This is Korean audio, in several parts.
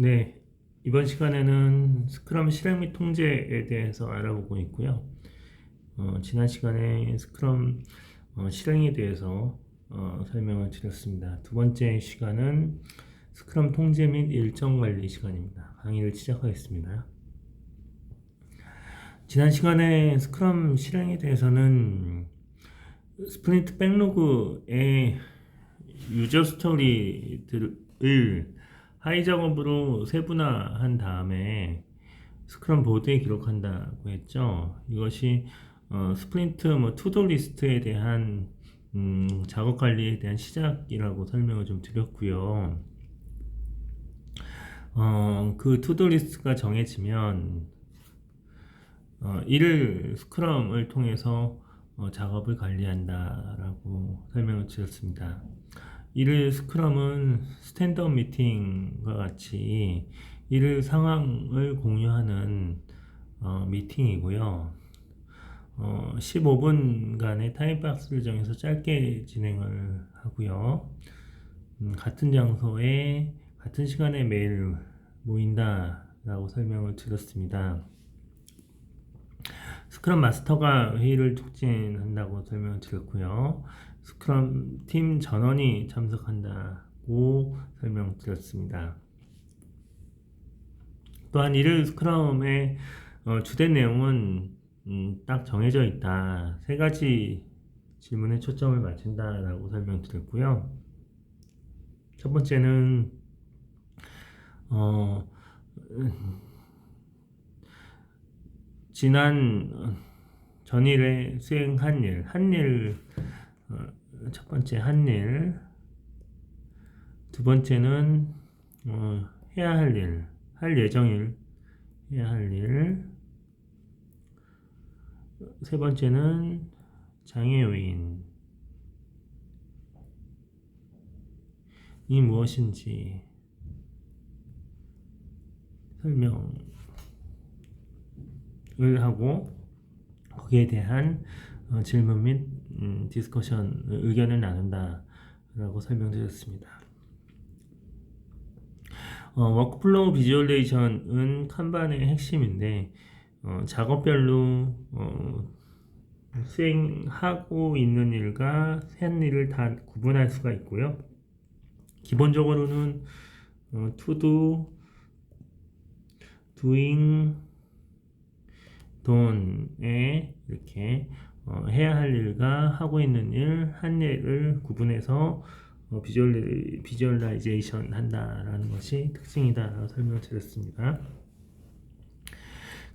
네, 이번 시간에는 스크럼 실행 및 통제에 대해서 알아보고 있고요. 지난 시간에 스크럼 실행에 대해서 설명을 드렸습니다. 두 번째 시간은 스크럼 통제 및 일정 관리 시간입니다. 강의를 시작하겠습니다. 지난 시간에 스크럼 실행에 대해서는 스프린트 백로그의 유저 스토리들을 하이 작업으로 세분화한 다음에 스크럼 보드에 기록한다고 했죠. 이것이 스프린트 투도 리스트에 대한 작업 관리에 대한 시작이라고 설명을 좀 드렸고요. 그 투도 리스트가 정해지면 이를 스크럼을 통해서 작업을 관리한다라고 설명을 드렸습니다. 이를 스크럼은 스탠드업 미팅과 같이 이를 상황을 공유하는 미팅이고요. 15분간의 타임박스를 정해서 짧게 진행을 하고요. 같은 장소에 같은 시간에 매일 모인다라고 설명을 드렸습니다. 스크럼 마스터가 회의를 촉진한다고 설명을 드렸고요. 스크럼 팀 전원이 참석한다고 설명드렸습니다. 또한 이를 스크럼의 주된 내용은 딱 정해져 있다. 세 가지 질문에 초점을 맞춘다라고 설명드렸고요. 첫 번째는 어, 지난 전일에 수행한 일, 첫 번째 한 일, 두 번째는 해야 할 일, 할 예정일, 해야 할 일, 세 번째는 장애 요인이 무엇인지 설명을 하고 거기에 대한 질문 및 디스커션, 의견을 나눈다 라고 설명드렸습니다. 워크플로우 비주얼레이션은 칸반의 핵심인데 작업별로 수행하고 있는 일과 한 일을 다 구분할 수가 있고요. 기본적으로는 to do, doing, done에 이렇게 해야 할 일과 하고 있는 일, 한 일을 구분해서 비주얼라이제이션 한다라는 것이 특징이다라고 설명을 드렸습니다.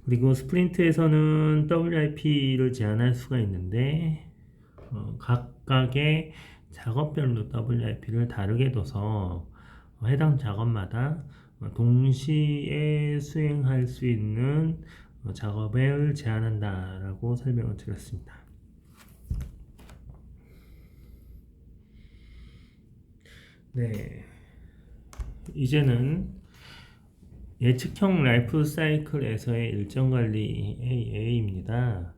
그리고 스프린트에서는 WIP를 제한할 수가 있는데 각각의 작업별로 WIP를 다르게 둬서 해당 작업마다 동시에 수행할 수 있는 작업을 제한한다라고 설명을 드렸습니다. 네, 이제는 예측형 라이프 사이클에서의 일정 관리의 예입니다.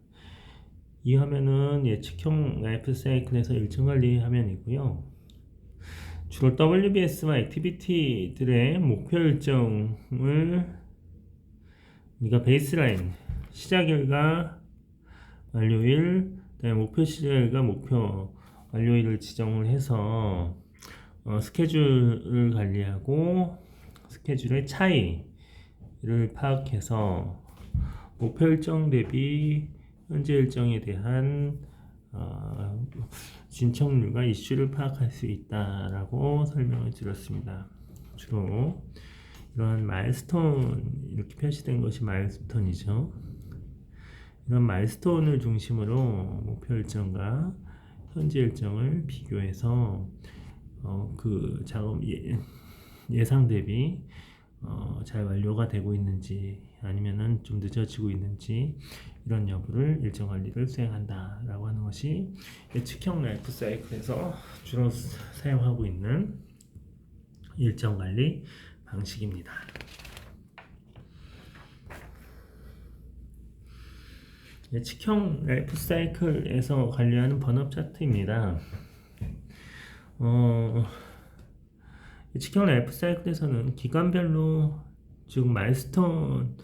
이 화면은 예측형 라이프 사이클에서 일정 관리 화면이고요. 주로 WBS와 액티비티들의 목표 일정을 우리가 베이스라인, 시작일과 완료일, 목표 시작일과 목표 완료일을 지정을 해서 스케줄을 관리하고 스케줄의 차이를 파악해서 목표 일정 대비 현재 일정에 대한 진척률과 이슈를 파악할 수 있다라고 설명을 드렸습니다. 주로 이런 마일스톤, 이렇게 표시된 것이 마일스톤이죠. 이런 마일스톤을 중심으로 목표 일정과 현재 일정을 비교해서 그 작업 예상 대비 잘 완료가 되고 있는지 아니면은 좀 늦어지고 있는지 이런 여부를 일정 관리를 수행한다라고 하는 것이 예측형 라이프 사이클에서 주로 사용하고 있는 일정 관리 방식입니다. 예측형 라이프 사이클에서 관리하는 번업 차트입니다. 예측형 라이프 사이클에서는 기간별로, 즉 마일스톤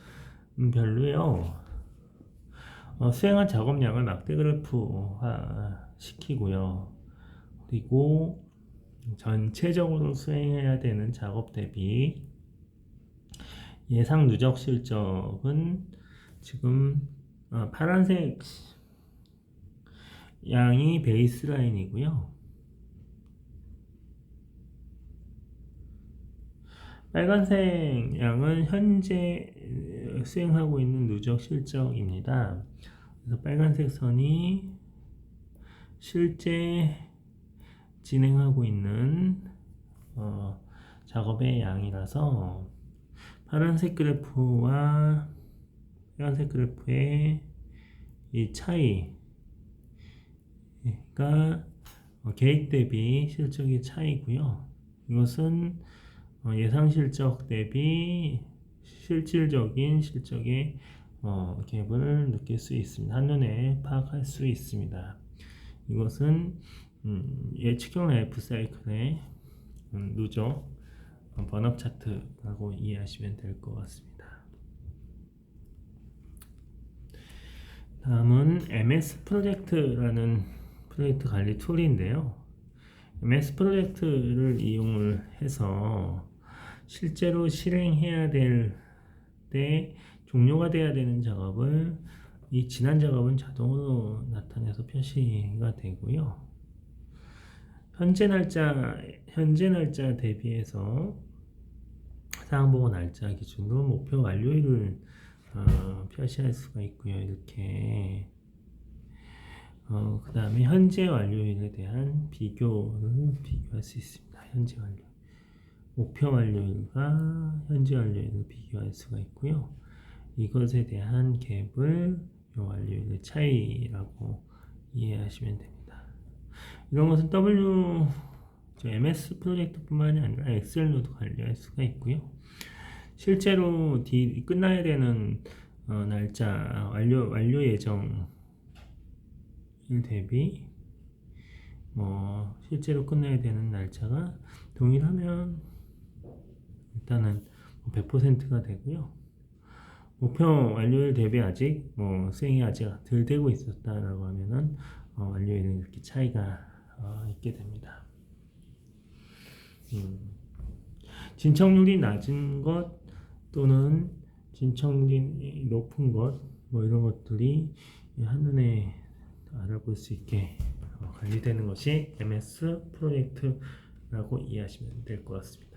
별로요. 수행한 작업량을 막대 그래프화 시키고요. 그리고 전체적으로 수행해야 되는 작업 대비 예상 누적 실적은 지금 파란색 양이 베이스라인이고요. 빨간색 양은 현재 수행하고 있는 누적 실적입니다. 그래서 빨간색 선이 실제 진행하고 있는 작업의 양이라서 파란색 그래프와 빨간색 그래프의 이 차이가 계획 대비 실적의 차이고요. 이것은 예상 실적 대비 실질적인 실적의 갭을 느낄 수 있습니다. 한눈에 파악할 수 있습니다. 이것은 예측형 라이프 사이클의 누적 번업 차트라고 이해하시면 될 것 같습니다. 다음은 MS 프로젝트라는 프로젝트 관리 툴인데요. MS 프로젝트를 이용을 해서 실제로 실행해야 될 때 종료가 돼야 되는 작업을 이 지난 작업은 자동으로 나타내서 표시가 되고요. 현재 날짜 대비해서 사항보고 날짜 기준으로 목표 완료일을 표시할 수가 있고요. 이렇게 그 다음에 현재 완료일에 대한 비교할 수 있습니다. 현재 완료, 목표 완료일과 현재 완료일을 비교할 수가 있고요. 이것에 대한 갭을 완료일의 차이라고 이해하시면 됩니다. 이런 것은 MS 프로젝트뿐만이 아니라 엑셀로도 관리할 수가 있고요. 실제로 끝나야 되는 날짜 완료 예정 일 대비 실제로 끝나야 되는 날짜가 동일하면 일단은 100%가 되고요. 목표 완료일 대비 아직 수행이 아직 덜 되고 있었다라고 하면은 완료일은 이렇게 차이가 있게 됩니다. 진척률이 낮은 것 또는 진척률이 높은 것 이런 것들이 한눈에 알아볼 수 있게 관리되는 것이 MS 프로젝트라고 이해하시면 될 것 같습니다.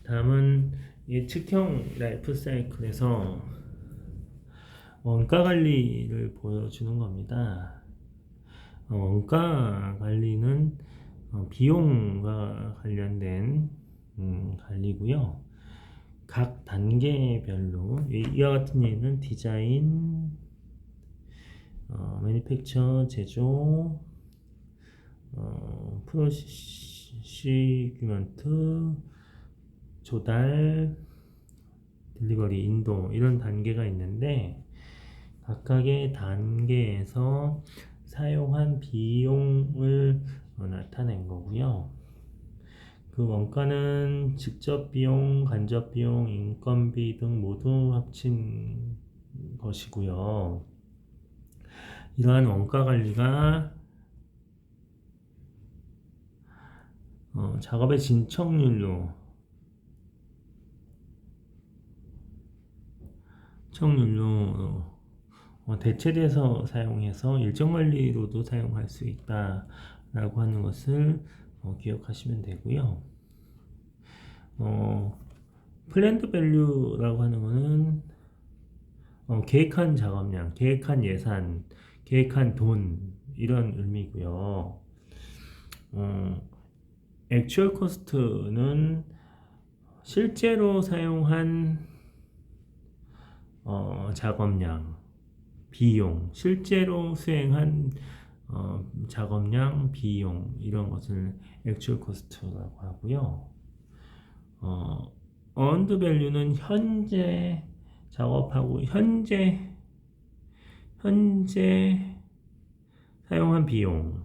다음은 예측형 라이프 사이클에서 원가 관리를 보여주는 겁니다. 원가 관리는 비용과 관련된 관리고요. 각 단계별로 이와 같은 예는 디자인, 매니팩처, 제조, 프로시규먼트, 조달, 딜리버리, 인도 이런 단계가 있는데 각각의 단계에서 사용한 비용을 나타낸 거고요. 그 원가는 직접 비용, 간접 비용, 인건비 등 모두 합친 것이고요. 이러한 원가 관리가 작업의 진척률로 대체돼서 사용해서 일정 관리로도 사용할 수 있다라고 하는 것을 기억하시면 되고요. 플랜드 밸류라고 하는 것은 계획한 작업량, 계획한 예산, 계획한 돈 이런 의미고요. 액추얼 코스트는 실제로 사용한 작업량, 비용, 실제로 수행한 작업량, 비용 이런 것을 액추얼 코스트라고 하고요. earned value는 현재 작업하고 현재 사용한 비용,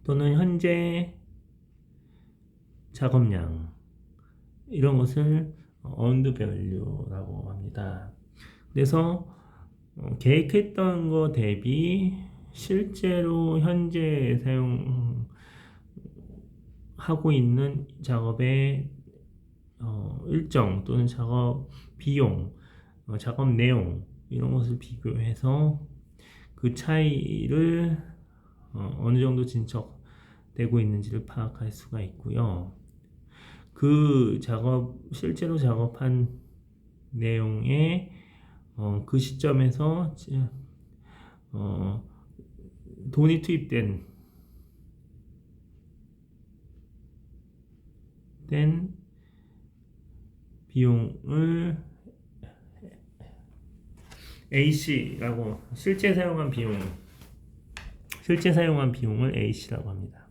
또는 현재 작업량 이런 것을 earned value라고 합니다. 그래서 계획했던 거 대비 실제로 현재 사용하고 있는 작업의 일정 또는 작업 비용, 작업 내용 이런 것을 비교해서 그 차이를 어느 정도 진척되고 있는지를 파악할 수가 있고요. 그 실제로 작업한 내용에 그 시점에서 돈이 투입된 비용을 AC라고 실제 사용한 비용을 AC라고 합니다.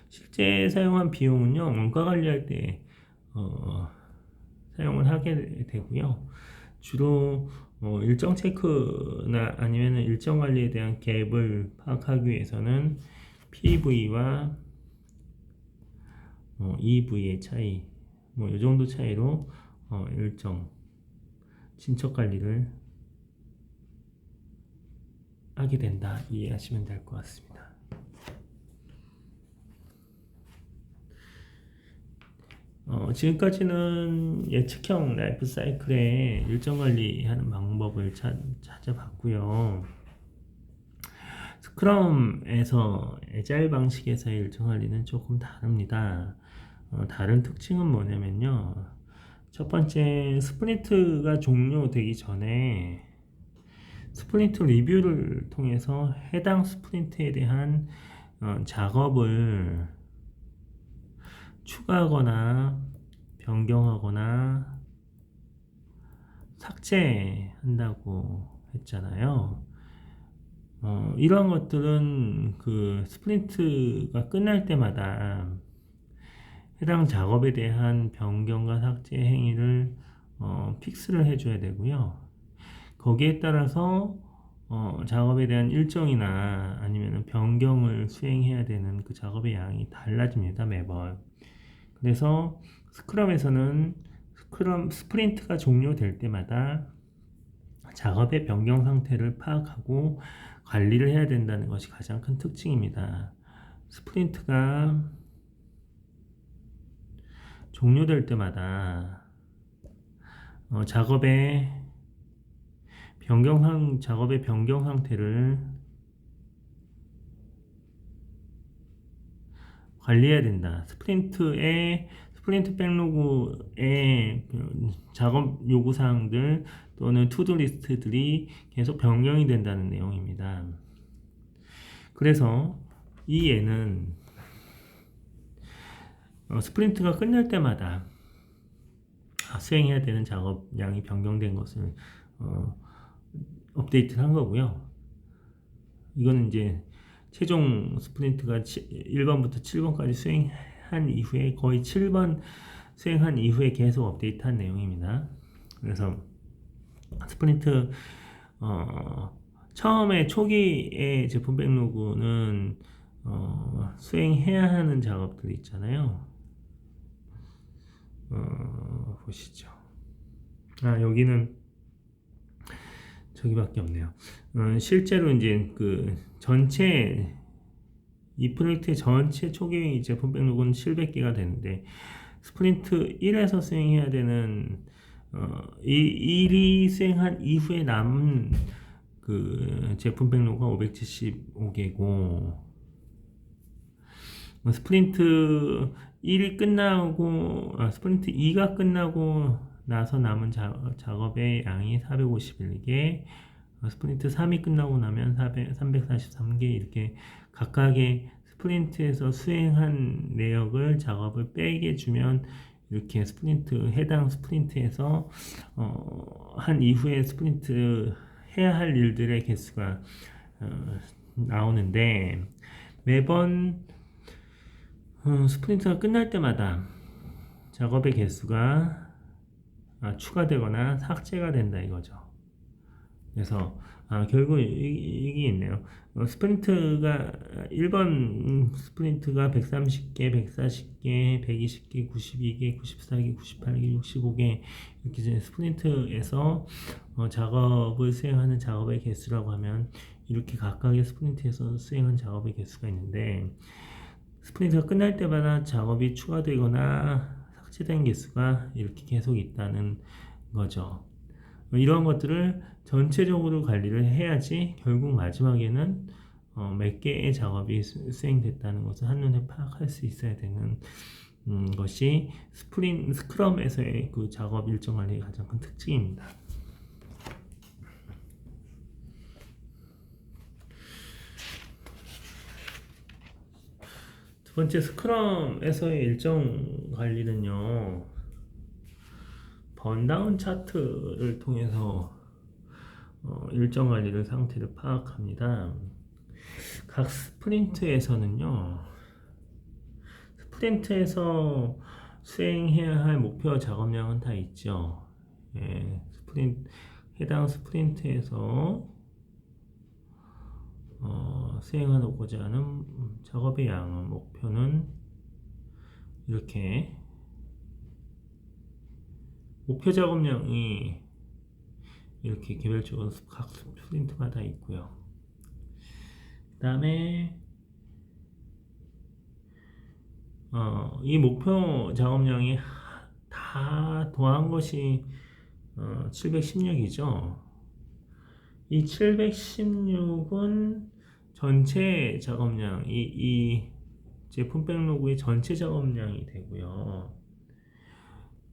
실제 사용한 비용은요, 원가 관리할 때 사용을 하게 되고요. 주로 일정 체크나 아니면 일정 관리에 대한 갭을 파악하기 위해서는 PV와 EV의 차이, 이 정도 차이로 일정 진척 관리를 하게 된다 이해하시면 될 것 같습니다. 지금까지는 예측형 라이프 사이클의 일정 관리하는 방법을 찾아봤고요. 스크럼에서 애자일 방식에서의 일정 관리는 조금 다릅니다. 다른 특징은 뭐냐면요. 첫 번째, 스프린트가 종료되기 전에 스프린트 리뷰를 통해서 해당 스프린트에 대한 작업을 추가하거나 변경하거나 삭제한다고 했잖아요. 이러한 것들은 그 스프린트가 끝날 때마다 해당 작업에 대한 변경과 삭제 행위를 픽스를 해줘야 되고요. 거기에 따라서 작업에 대한 일정이나 아니면 변경을 수행해야 되는 그 작업의 양이 달라집니다, 매번. 그래서 스크럼에서는 스프린트가 종료될 때마다 작업의 변경 상태를 파악하고 관리를 해야 된다는 것이 가장 큰 특징입니다. 스프린트가 종료될 때마다 작업의 변경 상태를 관리해야 된다. 스프린트 백로그의 작업 요구 사항들 또는 투두 리스트들이 계속 변경이 된다는 내용입니다. 그래서 이 예는 스프린트가 끝날 때마다 수행해야 되는 작업량이 변경된 것을 업데이트를 한 거고요. 이거는 이제 최종 스프린트가 1번부터 7번까지 수행한 이후에 거의 7번 수행한 이후에 계속 업데이트한 내용입니다. 그래서 스프린트 처음에 초기의 제품 백로그는 수행해야 하는 작업들이 있잖아요. 보시죠. 여기는 저기밖에 없네요. 실제로 이제 그 전체 이 프로젝트의 전체 초기 제품 백로그는 700개가 되는데 스프린트 1에서 수행해야 되는 이 수행한 이후에 남은 그 제품 백로그가 575개고 스프린트 1이 끝나고 스프린트 2가 끝나고 나서 남은 작업의 양이 451개, 스프린트 3이 끝나고 나면 343개 이렇게 각각의 스프린트에서 수행한 내역을 작업을 빼게 주면 이렇게 해당 스프린트에서 한 이후에 스프린트 해야 할 일들의 개수가 나오는데 매번 스프린트가 끝날 때마다 작업의 개수가 추가되거나 삭제가 된다 이거죠. 그래서 결국 이게 있네요. 스프린트가 1번 스프린트가 130개, 140개, 120개, 92개, 94개, 98개, 65개 이렇게 이제 스프린트에서 작업을 수행하는 작업의 개수라고 하면 이렇게 각각의 스프린트에서 수행한 작업의 개수가 있는데 스프린트가 끝날 때마다 작업이 추가되거나 삭제된 개수가 이렇게 계속 있다는 거죠. 이러한 것들을 전체적으로 관리를 해야지 결국 마지막에는 몇 개의 작업이 수행됐다는 것을 한눈에 파악할 수 있어야 되는 것이 스크럼에서의 그 작업 일정 관리의 가장 큰 특징입니다. 두 번째 스크럼에서의 일정 관리는요, 번다운 차트를 통해서 일정 관리를 상태를 파악합니다. 각 스프린트에서는요, 스프린트에서 수행해야 할 목표 작업량은 다 있죠. 예, 해당 스프린트에서 수행하고자 하는 작업의 양은 목표는 이렇게 목표 작업량이 이렇게 개별적으로 각 스프린트마다 있고요. 그 다음에 이 목표 작업량이 다 더한 것이 716이죠. 이 716은 전체 작업량, 이 제품 백로그의 전체 작업량이 되고요.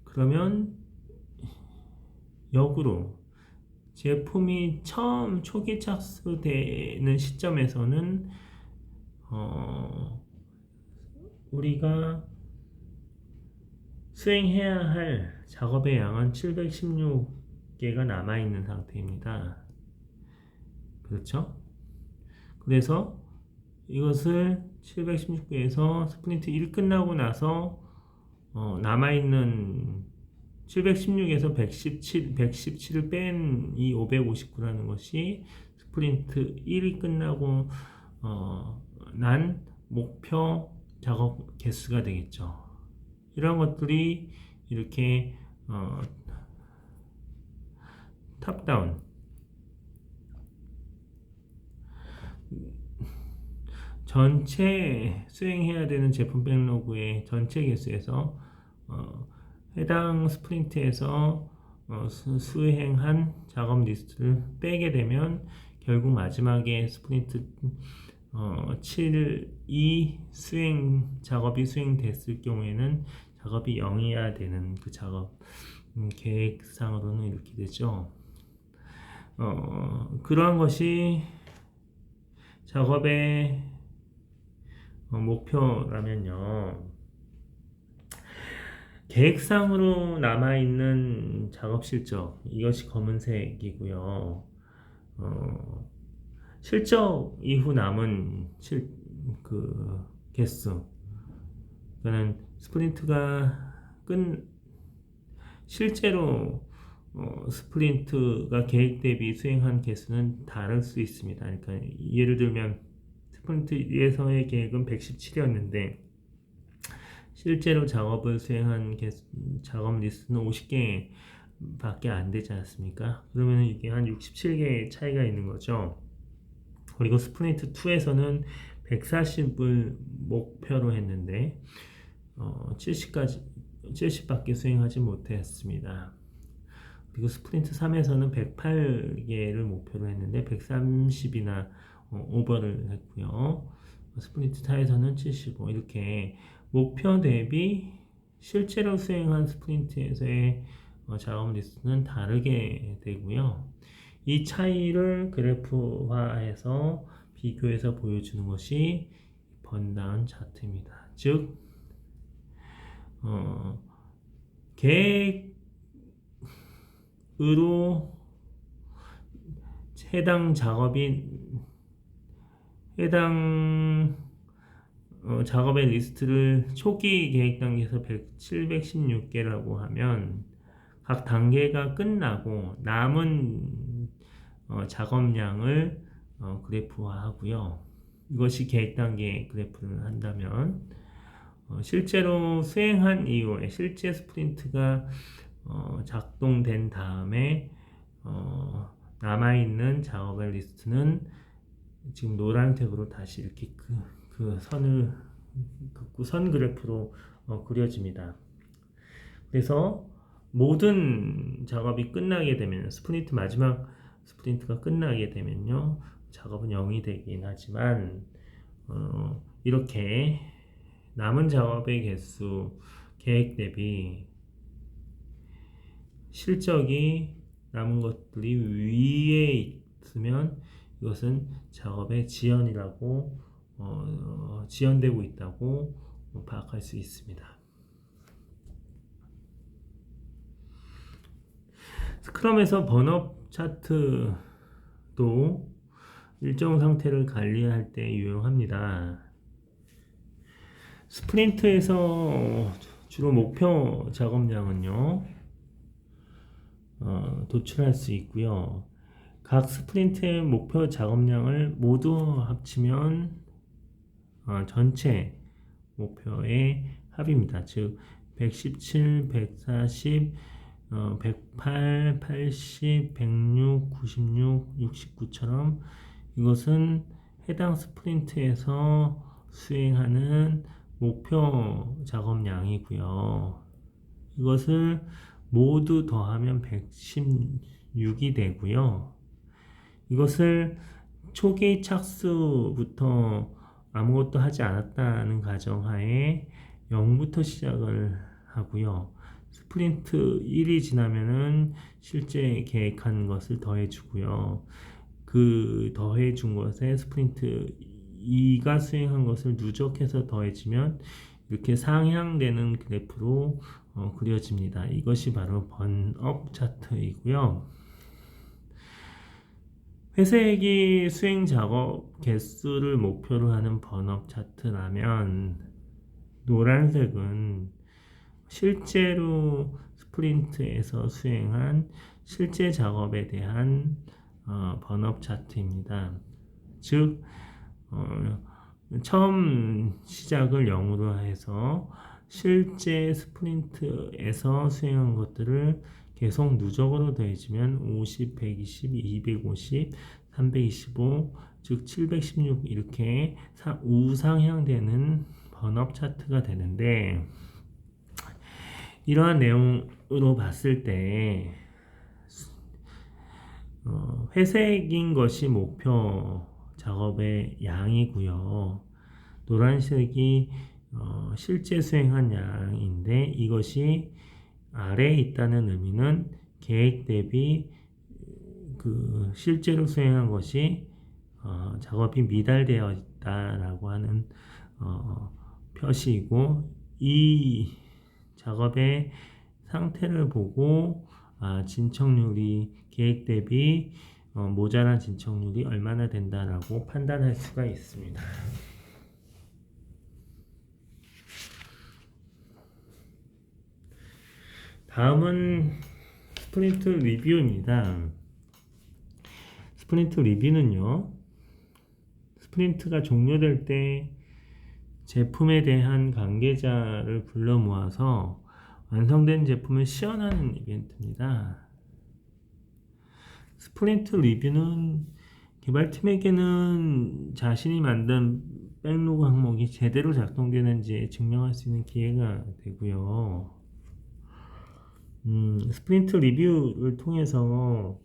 그러면 역으로 제품이 처음 초기 착수되는 시점에서는 우리가 수행해야 할 작업의 양은 716개가 남아있는 상태입니다. 그렇죠? 그래서 이것을 716개에서 스프린트 1 끝나고 나서 남아있는 716에서 117을 뺀 이 559라는 것이 스프린트 1이 끝나고 난 목표 작업 개수가 되겠죠. 이런 것들이 이렇게 탑다운 전체 수행해야 되는 제품 백로그의 전체 개수에서 해당 스프린트에서 수행한 작업 리스트를 빼게 되면 결국 마지막에 스프린트 7이 작업이 수행됐을 경우에는 작업이 0이어야 되는 그 작업 계획상으로는 이렇게 되죠. 그러한 것이 작업의 목표라면요. 계획상으로 남아있는 작업 실적, 이것이 검은색이고요. 실적 이후 남은 개수, 그러니까 스프린트가 실제로 스프린트가 계획 대비 수행한 개수는 다를 수 있습니다. 그러니까 예를 들면 스프린트 1에서의 계획은 117이었는데 실제로 작업을 수행한 작업 리스트는 50개 밖에 안 되지 않습니까? 그러면 이게 한 67개의 차이가 있는 거죠. 그리고 스프린트 2에서는 140을 목표로 했는데 70밖에 수행하지 못했습니다. 그리고 스프린트 3에서는 108개를 목표로 했는데 130이나 오버를 했고요. 스프린트 4에서는 75 이렇게 목표 대비 실제로 수행한 스프린트에서의 작업 리스트는 다르게 되고요. 이 차이를 그래프화해서 비교해서 보여주는 것이 번다운 차트입니다. 즉 계획으로 해당 작업의 리스트를 초기 계획 단계에서 716개라고 하면 각 단계가 끝나고 남은 작업량을 그래프화하고요. 이것이 계획 단계 그래프를 한다면 실제로 수행한 이후에 실제 스프린트가 작동된 다음에 남아있는 작업의 리스트는 지금 노란색으로 다시 이렇게 그 선을 긋고 선 그래프로 그려집니다. 그래서 모든 작업이 끝나게 되면 스프린트 마지막 스프린트가 끝나게 되면요 작업은 0이 되긴 하지만 이렇게 남은 작업의 개수 계획 대비 실적이 남은 것들이 위에 있으면 이것은 작업의 지연이라고 지연되고 있다고 파악할 수 있습니다. 스크럼에서 번업 차트도 일정 상태를 관리할 때 유용합니다. 스프린트에서 주로 목표 작업량은요 도출할 수 있고요. 각 스프린트의 목표 작업량을 모두 합치면 전체 목표의 합입니다. 즉 117, 140, 108, 80, 106, 96, 69처럼 이것은 해당 스프린트에서 수행하는 목표 작업량이고요. 이것을 모두 더하면 116이 되고요. 이것을 초기 착수부터 아무것도 하지 않았다는 가정하에 0부터 시작을 하고요. 스프린트 1이 지나면은 실제 계획한 것을 더해주고요. 그 더해준 것에 스프린트 2가 수행한 것을 누적해서 더해지면 이렇게 상향되는 그래프로 그려집니다. 이것이 바로 번업 차트이고요. 회색이 수행 작업 개수를 목표로 하는 번업 차트라면 노란색은 실제로 스프린트에서 수행한 실제 작업에 대한 번업 차트입니다. 즉 처음 시작을 0으로 해서 실제 스프린트에서 수행한 것들을 계속 누적으로 더해지면 50, 120, 250, 325, 즉 716 이렇게 우상향되는 번업 차트가 되는데 이러한 내용으로 봤을 때 회색인 것이 목표 작업의 양이고요. 노란색이 실제 수행한 양인데 이것이 아래에 있다는 의미는 계획 대비 그 실제로 수행한 것이 작업이 미달되어 있다라고 하는 표시이고 이 작업의 상태를 보고 진척률이 계획 대비 모자란 진척률이 얼마나 된다라고 판단할 수가 있습니다. 다음은 스프린트 리뷰입니다. 스프린트 리뷰는요, 스프린트가 종료될 때 제품에 대한 관계자를 불러 모아서 완성된 제품을 시연하는 이벤트입니다. 스프린트 리뷰는 개발팀에게는 자신이 만든 백로그 항목이 제대로 작동되는지 증명할 수 있는 기회가 되고요. 스프린트 리뷰를 통해서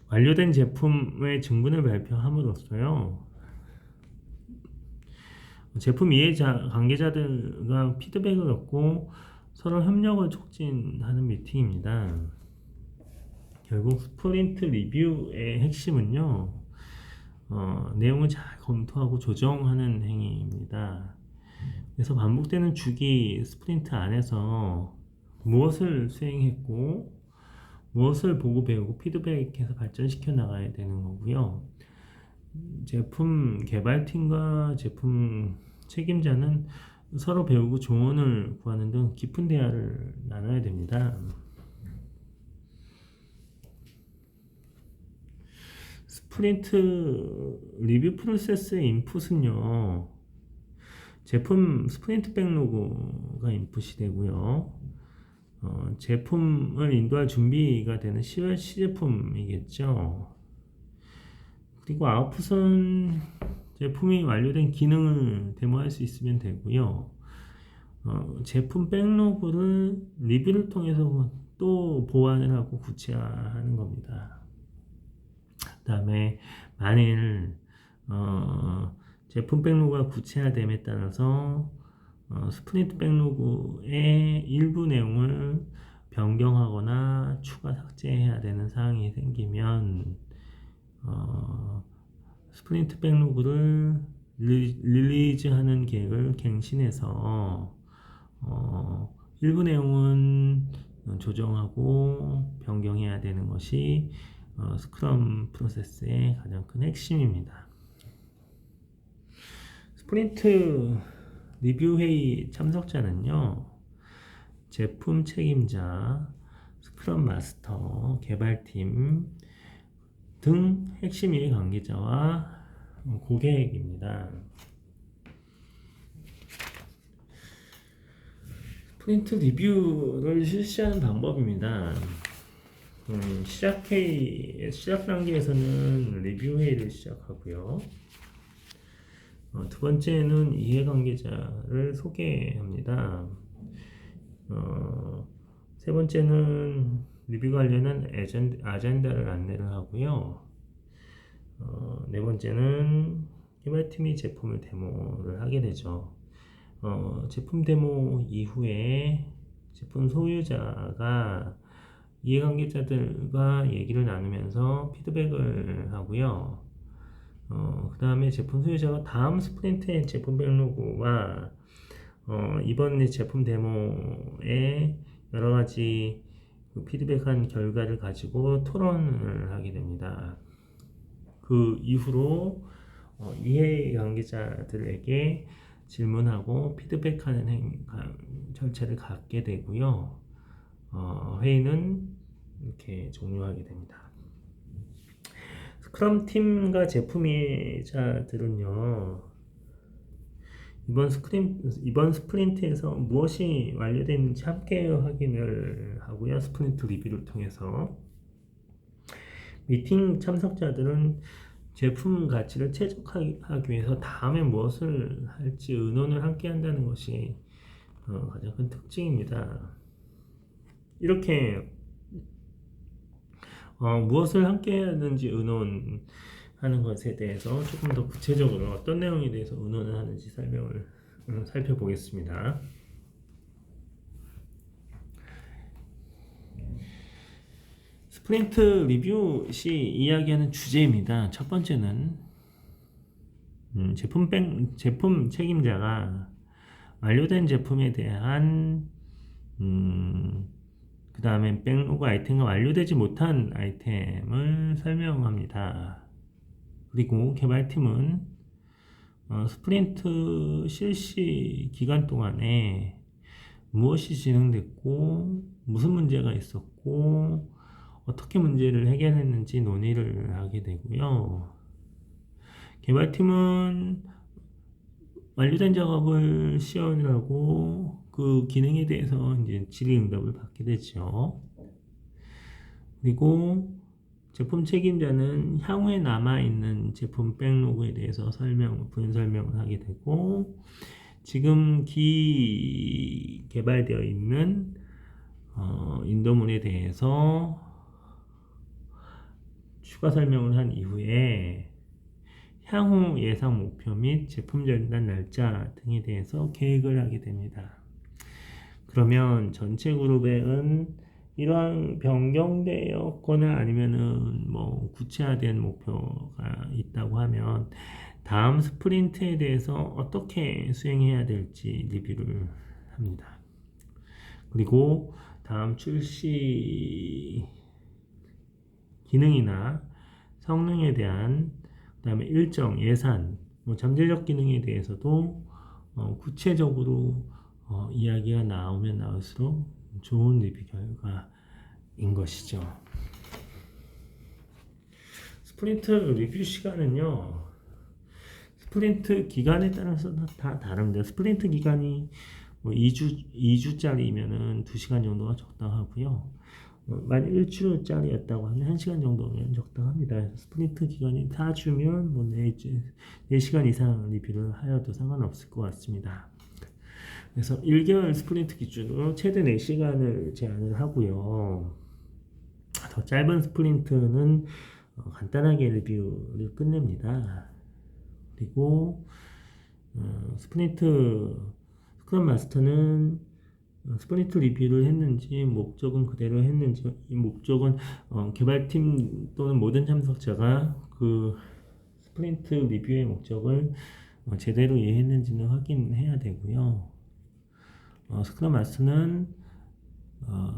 완료된 제품의 증분을 발표함으로써요. 제품 이해 관계자들과 피드백을 얻고 서로 협력을 촉진하는 미팅입니다. 결국 스프린트 리뷰의 핵심은요, 내용을 잘 검토하고 조정하는 행위입니다. 그래서 반복되는 주기 스프린트 안에서 무엇을 수행했고 무엇을 보고 배우고 피드백해서 발전시켜 나가야 되는 거고요. 제품 개발팀과 제품 책임자는 서로 배우고 조언을 구하는 등 깊은 대화를 나눠야 됩니다. 스프린트 리뷰 프로세스의 인풋은요, 제품 스프린트 백로그가 인풋이 되고요. 제품을 인도할 준비가 되는 시제품이겠죠. 그리고 아웃풋은 제품이 완료된 기능을 데모할 수 있으면 되고요. 제품 백로그를 리뷰를 통해서 또 보완을 하고 구체화하는 겁니다. 그 다음에 만일 제품 백로그가 구체화됨에 따라서 스프린트 백로그의 일부 내용을 변경하거나 추가 삭제해야 되는 사항이 생기면 스프린트 백로그를 릴리즈하는 계획을 갱신해서 일부 내용은 조정하고 변경해야 되는 것이 스크럼 프로세스의 가장 큰 핵심입니다. 스프린트 리뷰 회의 참석자는요, 제품 책임자, 스크럼 마스터, 개발팀 등 핵심 이해 관계자와 고객입니다. 스프린트 리뷰를 실시하는 방법입니다. 시작 단계에서는 리뷰 회의를 시작하고요. 두 번째는 이해관계자를 소개합니다. 세 번째는 리뷰 관련한 아젠다를 안내를 하고요. 네 번째는 개발팀이 제품을 데모를 하게 되죠. 제품 데모 이후에 제품 소유자가 이해관계자들과 얘기를 나누면서 피드백을 하고요. 그 다음에 제품 소유자가 다음 스프린트의 제품 백로그와 이번 제품 데모에 여러가지 피드백한 결과를 가지고 토론을 하게 됩니다. 그 이후로 이해관계자들에게 질문하고 피드백하는 절차를 갖게 되고요. 회의는 이렇게 종료하게 됩니다. 스크럼 팀과 제품이자들은요, 이번 스프린트에서 무엇이 완료됐는지 함께 확인을 하고요. 스프린트 리뷰를 통해서 미팅 참석자들은 제품 가치를 최적화하기 위해서 다음에 무엇을 할지 의논을 함께 한다는 것이 가장 큰 특징입니다. 이렇게 무엇을 함께 해야 하는지 의논하는 것에 대해서 조금 더 구체적으로 어떤 내용에 대해서 의논을 하는지 설명을 살펴보겠습니다. 스프린트 리뷰 시 이야기하는 주제입니다. 첫 번째는 제품 책임자가 완료된 제품에 대한 그 다음에 백로그 아이템과 완료되지 못한 아이템을 설명합니다. 그리고 개발팀은 스프린트 실시 기간 동안에 무엇이 진행됐고 무슨 문제가 있었고 어떻게 문제를 해결했는지 논의를 하게 되고요. 개발팀은 완료된 작업을 시연을 하고 그 기능에 대해서 이제 질의응답을 받게 되죠. 그리고 제품 책임자는 향후에 남아있는 제품 백로그에 대해서 부연 설명을 하게 되고, 지금 개발되어 있는 인도문에 대해서 추가 설명을 한 이후에 향후 예상 목표 및 제품 전달 날짜 등에 대해서 계획을 하게 됩니다. 그러면 전체 그룹에는 이러한 변경되었거나 아니면은 뭐 구체화된 목표가 있다고 하면 다음 스프린트에 대해서 어떻게 수행해야 될지 리뷰를 합니다. 그리고 다음 출시 기능이나 성능에 대한, 그 다음에 일정, 예산, 잠재적 기능에 대해서도 구체적으로 이야기가 나오면 나올수록 좋은 리뷰 결과인 것이죠. 스프린트 리뷰 시간은요, 스프린트 기간에 따라서 다 다릅니다. 스프린트 기간이 뭐 2주짜리면은 2시간 정도가 적당하고요. 만약 1주짜리였다고 하면 1시간 정도면 적당합니다. 그래서 스프린트 기간이 4주면 뭐 4시간 이상 리뷰를 하여도 상관없을 것 같습니다. 그래서 1개월 스프린트 기준으로 최대 4시간을 제한을 하고요. 더 짧은 스프린트는 간단하게 리뷰를 끝냅니다. 그리고 스크럼 마스터는 스프린트 리뷰를 했는지 목적은 그대로 했는지, 이 목적은 개발팀 또는 모든 참석자가 그 스프린트 리뷰의 목적을 제대로 이해했는지는 확인해야 되고요. 스크럼 마스터는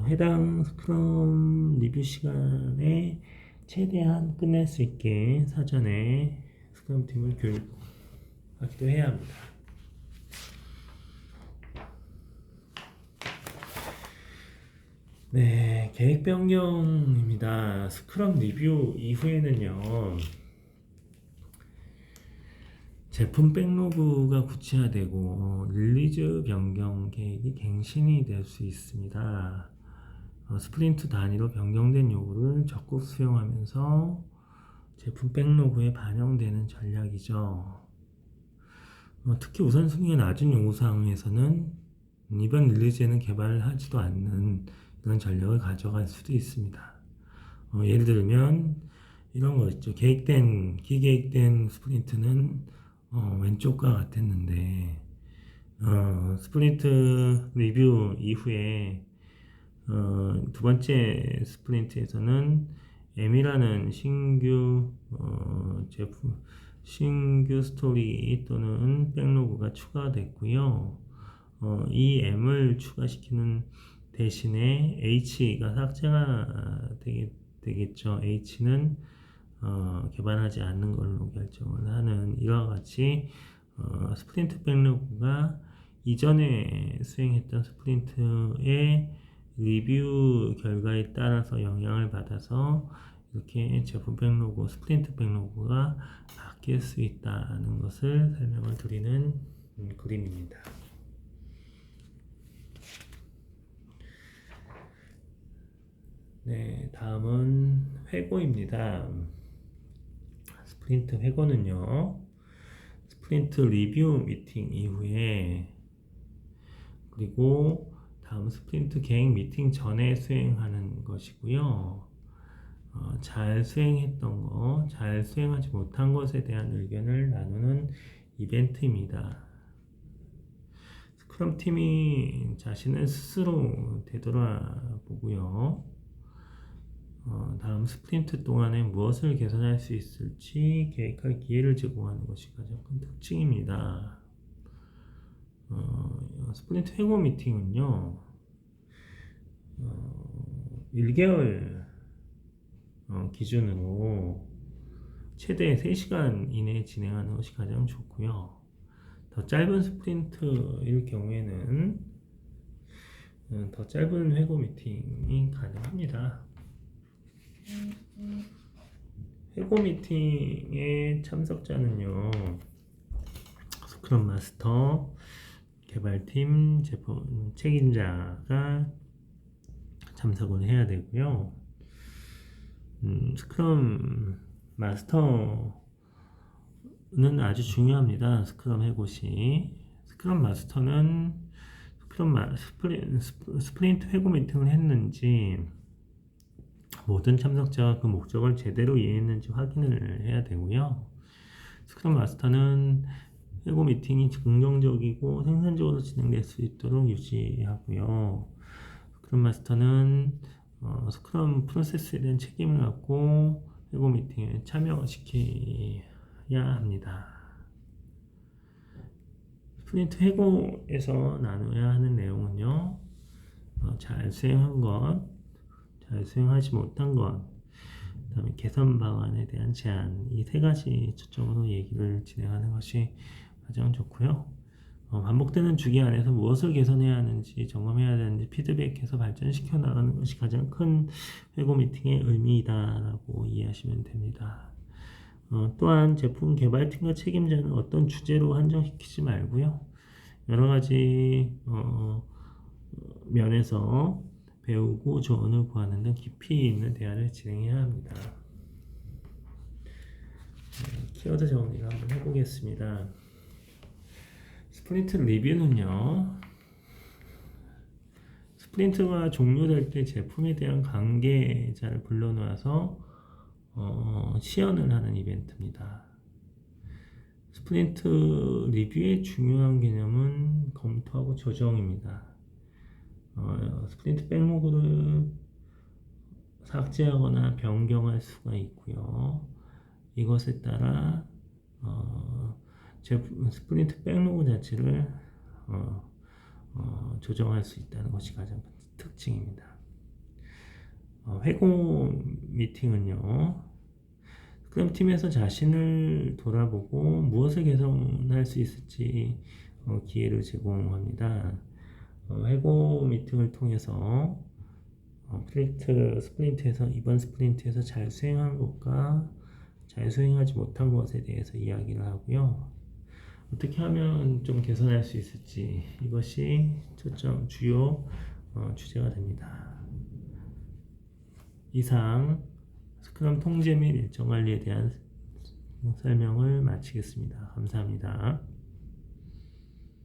해당 스크럼 리뷰 시간에 최대한 끝낼 수 있게 사전에 스크럼 팀을 교육하기도 해야 합니다. 네, 계획 변경입니다. 스크럼 리뷰 이후에는요, 제품 백로그가 구체화되고 릴리즈 변경 계획이 갱신이 될 수 있습니다. 스프린트 단위로 변경된 요구를 적극 수용하면서 제품 백로그에 반영되는 전략이죠. 특히 우선순위가 낮은 요구사항에서는 이번 릴리즈에는 개발을 하지도 않는 이런 전략을 가져갈 수도 있습니다. 예를 들면 이런 거 있죠. 기계획된 스프린트는 왼쪽과 같았는데 스프린트 리뷰 이후에 두 번째 스프린트에서는 M이라는 신규 스토리 또는 백로그가 추가됐고요. 이 M을 추가시키는 대신에 H가 삭제가 되겠죠. H는 개발하지 않는 걸로 결정을 하는 이와 같이 스프린트 백로그가 이전에 수행했던 스프린트의 리뷰 결과에 따라서 영향을 받아서 이렇게 제품 백로그, 스프린트 백로그가 바뀔 수 있다는 것을 설명을 드리는 그림입니다. 네, 다음은 회고입니다. 스프린트 회고는요, 스프린트 리뷰 미팅 이후에 그리고 다음 스프린트 계획 미팅 전에 수행하는 것이고요. 잘 수행했던 거, 잘 수행하지 못한 것에 대한 의견을 나누는 이벤트입니다. 스크럼 팀이 자신을 스스로 되돌아보고요. 다음 스프린트 동안에 무엇을 개선할 수 있을지 계획할 기회를 제공하는 것이 가장 큰 특징입니다. 스프린트 회고 미팅은요, 1개월 기준으로 최대 3시간 이내에 진행하는 것이 가장 좋고요. 더 짧은 스프린트일 경우에는 더 짧은 회고 미팅이 가능합니다. 회고 미팅의 참석자는요, 스크럼 마스터, 개발팀, 제품 책임자가 참석을 해야 되고요. 스크럼 마스터는 아주 중요합니다. 스크럼 회고시. 스크럼 마스터는 스프린트 회고 미팅을 했는지 모든 참석자가 그 목적을 제대로 이해했는지 확인을 해야 되고요. 스크럼 마스터는 회고 미팅이 긍정적이고 생산적으로 진행될 수 있도록 유지하고요. 스크럼 마스터는 스크럼 프로세스에 대한 책임을 갖고 회고 미팅에 참여시켜야 합니다. 스프린트 회고에서 나눠야 하는 내용은요, 잘 수행한 것, 잘 수행하지 못한 것, 그 다음에 개선 방안에 대한 제안, 이 3가지 초점으로 얘기를 진행하는 것이 가장 좋고요. 반복되는 주기 안에서 무엇을 개선해야 하는지, 점검해야 되는지 피드백해서 발전시켜 나가는 것이 가장 큰 회고 미팅의 의미이다라고 이해하시면 됩니다. 또한 제품 개발팀과 책임자는 어떤 주제로 한정시키지 말고요. 여러 가지 면에서 배우고 조언을 구하는 등 깊이 있는 대화를 진행해야 합니다. 키워드 정리를 한번 해보겠습니다. 스프린트 리뷰는요, 스프린트가 종료될 때 제품에 대한 관계자를 불러놓아서 시연을 하는 이벤트입니다. 스프린트 리뷰의 중요한 개념은 검토하고 조정입니다. 스프린트 백로그를 삭제하거나 변경할 수가 있고요. 이것에 따라 스프린트 백로그 자체를 조정할 수 있다는 것이 가장 큰 특징입니다. 회고 미팅은요, 스크럼 팀에서 자신을 돌아보고 무엇을 개선할 수 있을지 기회를 제공합니다. 회고 미팅을 통해서 스프린트에서 이번 스프린트에서 잘 수행한 것과 잘 수행하지 못한 것에 대해서 이야기를 하고요. 어떻게 하면 좀 개선할 수 있을지 이것이 주요 주제가 됩니다. 이상 스크럼 통제 및 일정 관리에 대한 설명을 마치겠습니다. 감사합니다.